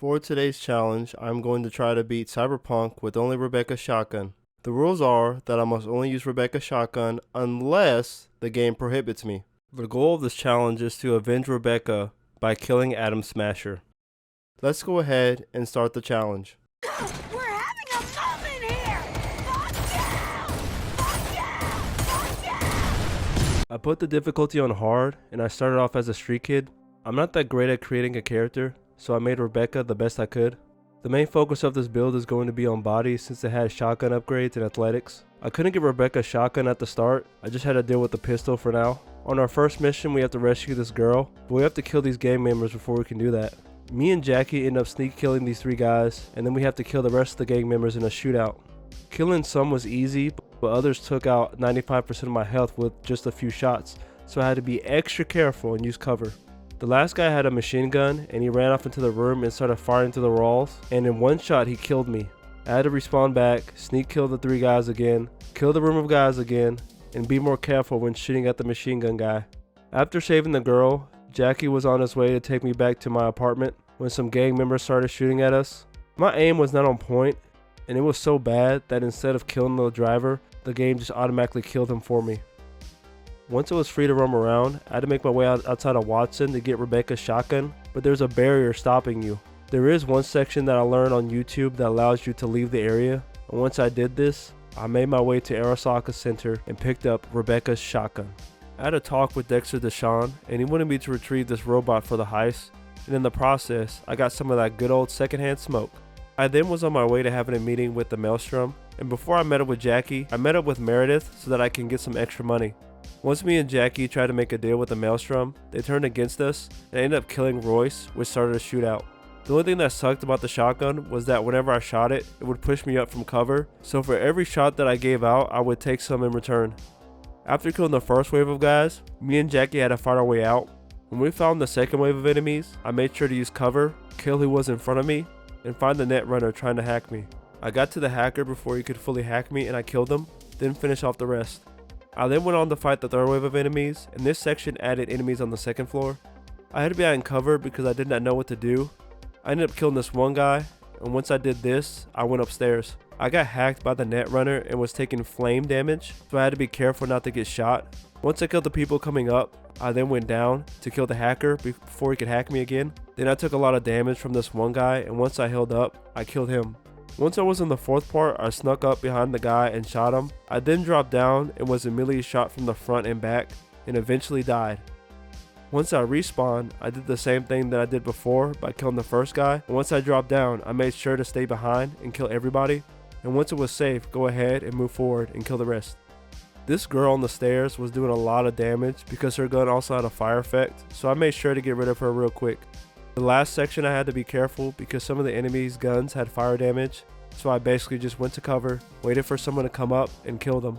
For today's challenge, I'm going to try to beat Cyberpunk with only Rebecca's shotgun. The rules are that I must only use Rebecca's shotgun unless the game prohibits me. The goal of this challenge is to avenge Rebecca by killing Adam Smasher. Let's go ahead and start the challenge. We're having a moment here! Fuck yeah! Fuck yeah! Fuck yeah! I put the difficulty on hard and I started off as a street kid. I'm not that great at creating a character, so I made Rebecca the best I could. The main focus of this build is going to be on body since it has shotgun upgrades and athletics. I couldn't get Rebecca's shotgun at the start, I just had to deal with the pistol for now. On our first mission we have to rescue this girl, but we have to kill these gang members before we can do that. Me and Jackie end up sneak killing these 3 guys, and then we have to kill the rest of the gang members in a shootout. Killing some was easy, but others took out 95% of my health with just a few shots, so I had to be extra careful and use cover. The last guy had a machine gun and he ran off into the room and started firing through the walls, and in one shot he killed me. I had to respawn back, sneak kill the 3 guys again, kill the room of guys again, and be more careful when shooting at the machine gun guy. After saving the girl, Jackie was on his way to take me back to my apartment when some gang members started shooting at us. My aim was not on point, and it was so bad that instead of killing the driver, the game just automatically killed him for me. Once it was free to roam around, I had to make my way outside of Watson to get Rebecca's shotgun, but there's a barrier stopping you. There is one section that I learned on YouTube that allows you to leave the area, and once I did this, I made my way to Arasaka Center and picked up Rebecca's shotgun. I had a talk with Dexter Deshawn, and he wanted me to retrieve this robot for the heist, and in the process, I got some of that good old secondhand smoke. I then was on my way to having a meeting with the Maelstrom, and before I met up with Jackie, I met up with Meredith so that I can get some extra money. Once me and Jackie tried to make a deal with the Maelstrom, they turned against us and I ended up killing Royce, which started a shootout. The only thing that sucked about the shotgun was that whenever I shot it, it would push me up from cover, so for every shot that I gave out, I would take some in return. After killing the first wave of guys, me and Jackie had to fight our way out. When we found the second wave of enemies, I made sure to use cover, kill who was in front of me, and find the net runner trying to hack me. I got to the hacker before he could fully hack me and I killed him, then finished off the rest. I then went on to fight the third wave of enemies, and this section added enemies on the second floor. I had to be out in cover because I did not know what to do. I ended up killing this one guy, and once I did this, I went upstairs. I got hacked by the net runner and was taking flame damage, so I had to be careful not to get shot. Once I killed the people coming up, I then went down to kill the hacker before he could hack me again. Then I took a lot of damage from this one guy, and once I healed up, I killed him. Once I was in the fourth part, I snuck up behind the guy and shot him. I then dropped down and was immediately shot from the front and back, and eventually died. Once I respawned, I did the same thing that I did before by killing the first guy, and once I dropped down, I made sure to stay behind and kill everybody, and once it was safe, go ahead and move forward and kill the rest. This girl on the stairs was doing a lot of damage because her gun also had a fire effect, so I made sure to get rid of her real quick. The last section I had to be careful because some of the enemies' guns had fire damage, so I basically just went to cover, waited for someone to come up and kill them.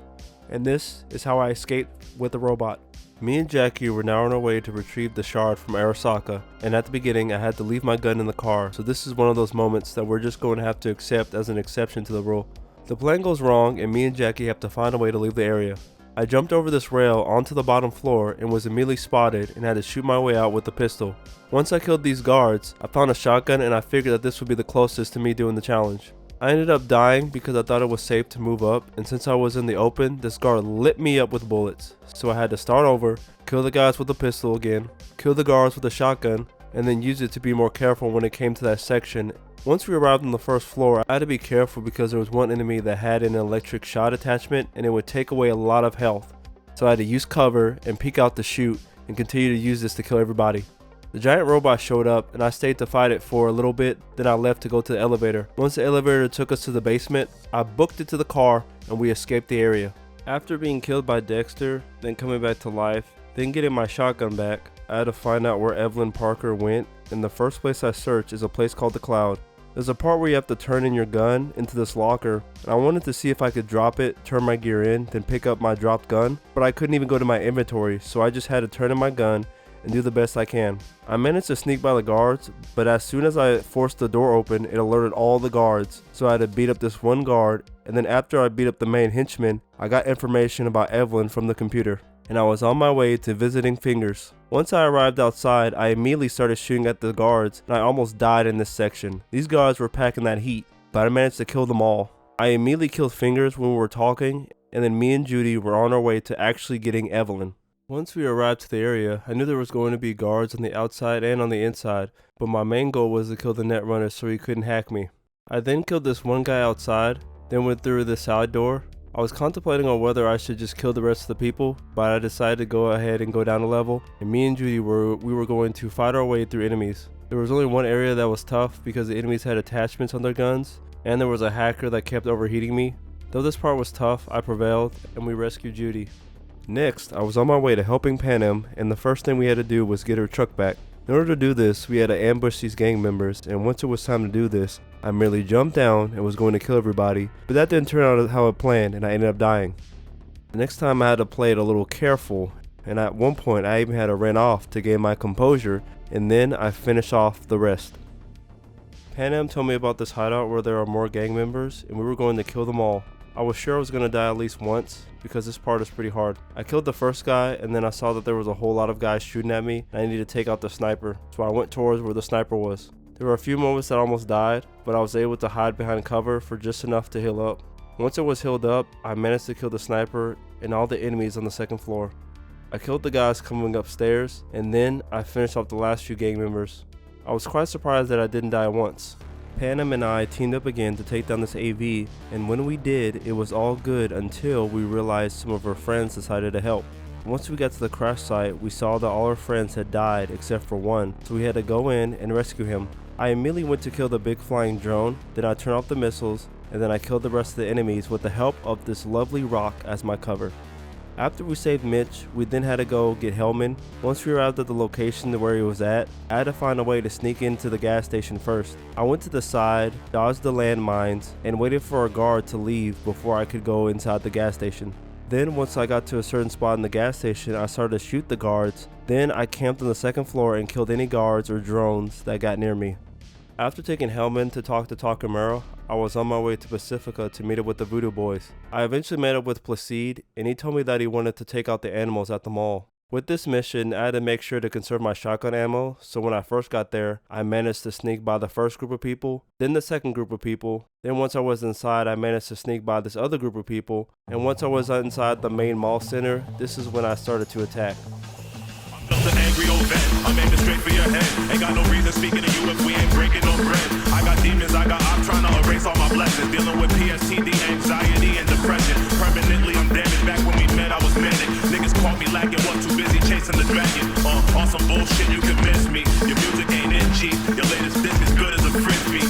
And this is how I escaped with the robot. Me and Jackie were now on our way to retrieve the shard from Arasaka, and at the beginning I had to leave my gun in the car, so this is one of those moments that we're just going to have to accept as an exception to the rule. The plan goes wrong and me and Jackie have to find a way to leave the area. I jumped over this rail onto the bottom floor and was immediately spotted and had to shoot my way out with the pistol. Once I killed these guards, I found a shotgun and I figured that this would be the closest to me doing the challenge. I ended up dying because I thought it was safe to move up, and since I was in the open, this guard lit me up with bullets. So I had to start over, kill the guys with the pistol again, kill the guards with a shotgun, and then use it to be more careful when it came to that section. Once we arrived on the first floor, I had to be careful because there was one enemy that had an electric shot attachment and it would take away a lot of health. So I had to use cover and peek out to shoot and continue to use this to kill everybody. The giant robot showed up and I stayed to fight it for a little bit, then I left to go to the elevator. Once the elevator took us to the basement, I booked it to the car and we escaped the area. After being killed by Dexter, then coming back to life, then getting my shotgun back, I had to find out where Evelyn Parker went, and the first place I searched is a place called the Cloud. There's a part where you have to turn in your gun into this locker, and I wanted to see if I could drop it, turn my gear in, then pick up my dropped gun, but I couldn't even go to my inventory, so I just had to turn in my gun and do the best I can. I managed to sneak by the guards, but as soon as I forced the door open, it alerted all the guards, so I had to beat up this one guard, and then after I beat up the main henchman, I got information about Evelyn from the computer. and I was on my way to visiting Fingers. Once I arrived outside, I immediately started shooting at the guards, and I almost died in this section. These guards were packing that heat, but I managed to kill them all. I immediately killed Fingers when we were talking, and then me and Judy were on our way to actually getting Evelyn. Once we arrived to the area, I knew there was going to be guards on the outside and on the inside, but my main goal was to kill the Netrunner so he couldn't hack me. I then killed this one guy outside, then went through the side door. I was contemplating on whether I should just kill the rest of the people, but I decided to go ahead and go down a level, and me and Judy were going to fight our way through enemies. There was only one area that was tough because the enemies had attachments on their guns, and there was a hacker that kept overheating me. Though this part was tough, I prevailed, and we rescued Judy. Next, I was on my way to helping Panem, and the first thing we had to do was get her truck back. In order to do this, we had to ambush these gang members, and once it was time to do this, I merely jumped down and was going to kill everybody, but that didn't turn out how I planned, and I ended up dying. The next time I had to play it a little careful, and at one point I even had to run off to gain my composure, and then I finished off the rest. Panem told me about this hideout where there are more gang members, and we were going to kill them all. I was sure I was going to die at least once, because this part is pretty hard. I killed the first guy, and then I saw that there was a whole lot of guys shooting at me, and I needed to take out the sniper, so I went towards where the sniper was. There were a few moments that I almost died, but I was able to hide behind cover for just enough to heal up. Once it was healed up, I managed to kill the sniper and all the enemies on the second floor. I killed the guys coming upstairs, and then I finished off the last few gang members. I was quite surprised that I didn't die once. Panem and I teamed up again to take down this AV, and when we did, it was all good until we realized some of our friends decided to help. Once we got to the crash site, we saw that all our friends had died except for one, so we had to go in and rescue him. I immediately went to kill the big flying drone, then I turned off the missiles, and then I killed the rest of the enemies with the help of this lovely rock as my cover. After we saved Mitch, we then had to go get Hellman. Once we arrived at the location where he was at, I had to find a way to sneak into the gas station first. I went to the side, dodged the landmines, and waited for a guard to leave before I could go inside the gas station. Then once I got to a certain spot in the gas station, I started to shoot the guards. Then I camped on the second floor and killed any guards or drones that got near me. After taking Hellman to talk to Takamura, I was on my way to Pacifica to meet up with the Voodoo Boys. I eventually met up with Placide, and he told me that he wanted to take out the animals at the mall. With this mission, I had to make sure to conserve my shotgun ammo, so when I first got there, I managed to sneak by the first group of people, then the second group of people, then once I was inside, I managed to sneak by this other group of people, and once I was inside the main mall center, this is when I started to attack. Just an angry old vet, I'm aiming straight for your head. Ain't got no reason speaking to you if we ain't breaking no bread. I got demons, I got I'm trying to erase all my blessings. Dealing with PSTD, anxiety, and depression. Permanently, I'm damaged. Back when we met, I was manic. Niggas caught me lacking, what too busy chasing the dragon. On some bullshit, you can miss me. Your music ain't itchy. Your latest disc is good as a frisbee.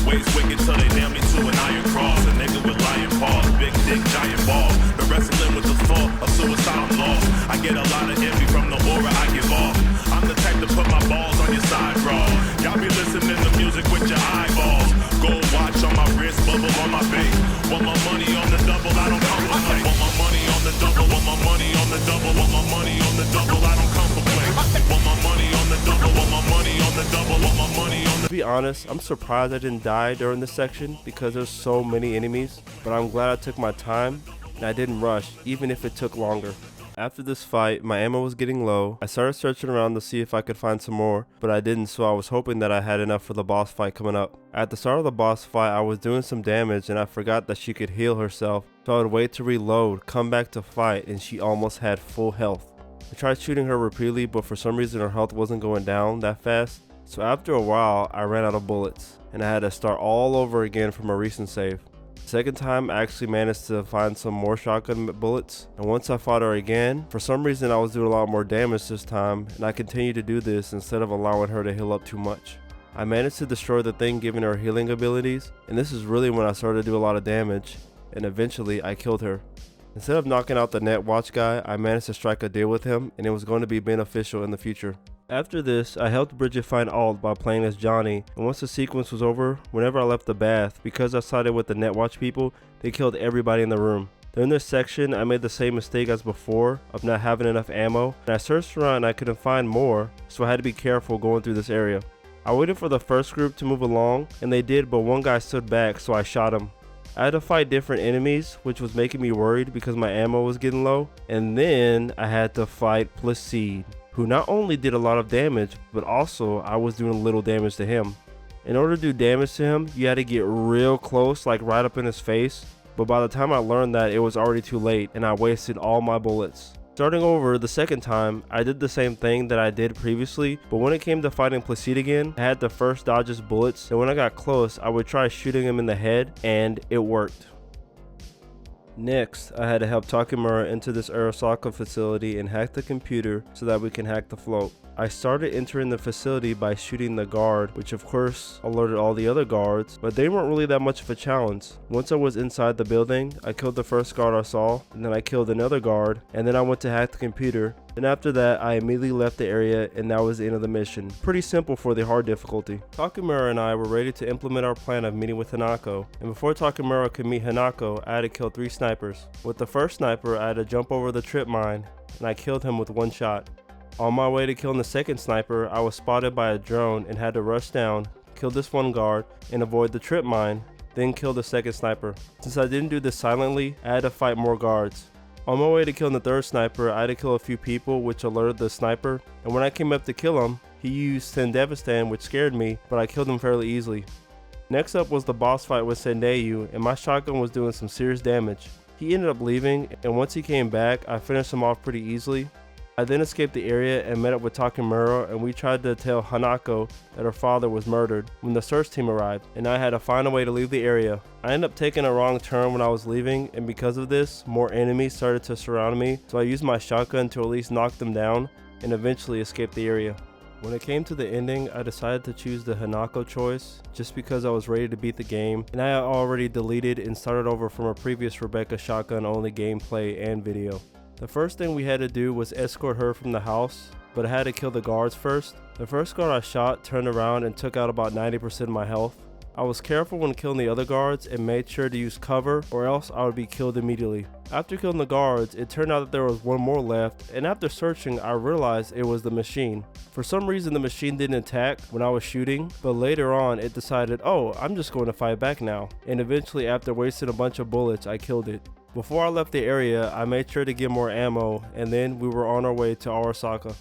Ways wicked till they nail me to an iron cross. A nigga with lion paws, big dick, giant balls. The wrestling with the thought of suicide, I'm lost. I get a lot of envy from the aura I give off. I'm the type to put my balls on your side, bro. Y'all be listening to music with your eyeballs. Gold watch on my wrist, bubble on my face. Want my money on the double, I don't come for play. Want my money on the double, want my money on the double, want my money on the double, I don't come for play. Want my money on the double, want my money on the double, want my money on the. To be honest, I'm surprised I didn't die during this section because there's so many enemies, but I'm glad I took my time and I didn't rush, even if it took longer. After this fight, my ammo was getting low. I started searching around to see if I could find some more, but I didn't, so I was hoping that I had enough for the boss fight coming up. At the start of the boss fight, I was doing some damage and I forgot that she could heal herself, so I would wait to reload, come back to fight, and she almost had full health. I tried shooting her repeatedly, but for some reason her health wasn't going down that fast, so after a while, I ran out of bullets, and I had to start all over again from a recent save. Second time, I actually managed to find some more shotgun bullets, and once I fought her again, for some reason I was doing a lot more damage this time, and I continued to do this instead of allowing her to heal up too much. I managed to destroy the thing giving her healing abilities, and this is really when I started to do a lot of damage, and eventually I killed her. Instead of knocking out the net watch guy, I managed to strike a deal with him, and it was going to be beneficial in the future. After this, I helped Bridget find Alt by playing as Johnny, and once the sequence was over, whenever I left the bath, because I sided with the Netwatch people, they killed everybody in the room. During this section, I made the same mistake as before of not having enough ammo, and I searched around and I couldn't find more, so I had to be careful going through this area. I waited for the first group to move along, and they did, but one guy stood back, so I shot him. I had to fight different enemies, which was making me worried because my ammo was getting low. And then I had to fight Placide, who not only did a lot of damage, but also I was doing little damage to him. In order to do damage to him, you had to get real close, like right up in his face. But by the time I learned that, it was already too late and I wasted all my bullets. Starting over the second time, I did the same thing that I did previously, but when it came to fighting Placide again, I had to first dodge his bullets, and when I got close, I would try shooting him in the head, and it worked. Next, I had to help Takemura into this Arasaka facility and hack the computer so that we can hack the float. I started entering the facility by shooting the guard, which of course alerted all the other guards, but they weren't really that much of a challenge. Once I was inside the building, I killed the first guard I saw, and then I killed another guard, and then I went to hack the computer. And after that, I immediately left the area, and that was the end of the mission. Pretty simple for the hard difficulty. Takemura and I were ready to implement our plan of meeting with Hanako, and before Takemura could meet Hanako, I had to kill 3 snipers. With the first sniper, I had to jump over the trip mine, and I killed him with 1 shot. On my way to killing the second sniper, I was spotted by a drone and had to rush down, kill this 1 guard, and avoid the trip mine, then kill the second sniper. Since I didn't do this silently, I had to fight more guards. On my way to killing the third sniper, I had to kill a few people, which alerted the sniper, and when I came up to kill him, he used Sendevistan, which scared me, but I killed him fairly easily. Next up was the boss fight with Sendeyu, and my shotgun was doing some serious damage. He ended up leaving, and once he came back, I finished him off pretty easily. I then escaped the area and met up with Takemura, and we tried to tell Hanako that her father was murdered when the search team arrived, and I had to find a way to leave the area. I ended up taking a wrong turn when I was leaving, and because of this, more enemies started to surround me, so I used my shotgun to at least knock them down and eventually escape the area. When it came to the ending, I decided to choose the Hanako choice just because I was ready to beat the game, and I had already deleted and started over from a previous Rebecca shotgun only gameplay and video. The first thing we had to do was escort her from the house, but I had to kill the guards first. The first guard I shot turned around and took out about 90% of my health. I was careful when killing the other guards and made sure to use cover or else I would be killed immediately. After killing the guards, it turned out that there was 1 more left, and after searching I realized it was the machine. For some reason the machine didn't attack when I was shooting, but later on it decided, oh, I'm just going to fight back now, and eventually after wasting a bunch of bullets I killed it. Before I left the area, I made sure to get more ammo, and then we were on our way to Arasaka.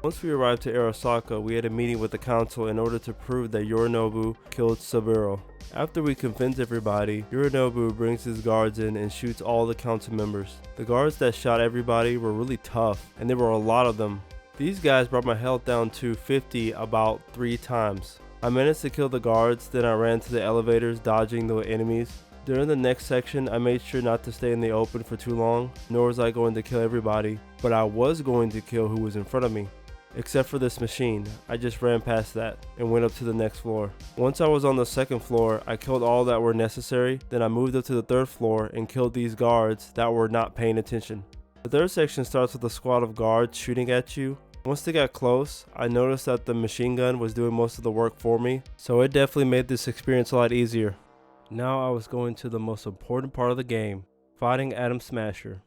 Once we arrived to Arasaka, we had a meeting with the council in order to prove that Yorinobu killed Saburo. After we convinced everybody, Yorinobu brings his guards in and shoots all the council members. The guards that shot everybody were really tough, and there were a lot of them. These guys brought my health down to 50 about 3 times. I managed to kill the guards, then I ran to the elevators dodging the enemies. During the next section, I made sure not to stay in the open for too long, nor was I going to kill everybody, but I was going to kill who was in front of me. Except for this machine, I just ran past that and went up to the next floor. Once I was on the 2nd floor, I killed all that were necessary, then I moved up to the 3rd floor and killed these guards that were not paying attention. The 3rd section starts with a squad of guards shooting at you. Once they got close, I noticed that the machine gun was doing most of the work for me, so it definitely made this experience a lot easier. Now I was going to the most important part of the game, fighting Atom Smasher.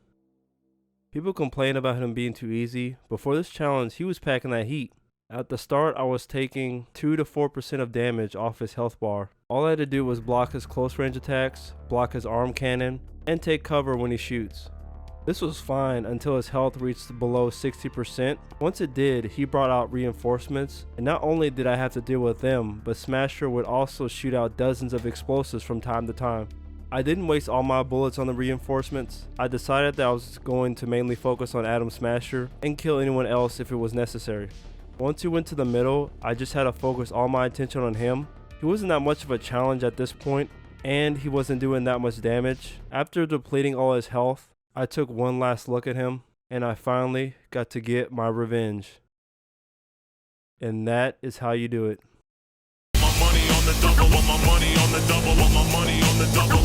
People complain about him being too easy, but for this challenge he was packing that heat. At the start I was taking 2 to 4% of damage off his health bar. All I had to do was block his close range attacks, block his arm cannon, and take cover when he shoots. This was fine until his health reached below 60%. Once it did, he brought out reinforcements, and not only did I have to deal with them, but Smasher would also shoot out dozens of explosives from time to time. I didn't waste all my bullets on the reinforcements. I decided that I was going to mainly focus on Atom Smasher and kill anyone else if it was necessary. Once he went to the middle, I just had to focus all my attention on him. He wasn't that much of a challenge at this point, and he wasn't doing that much damage. After depleting all his health, I took one last look at him, and I finally got to get my revenge. And that is how you do it. My money on the double, want my money on the double, want my money on the double.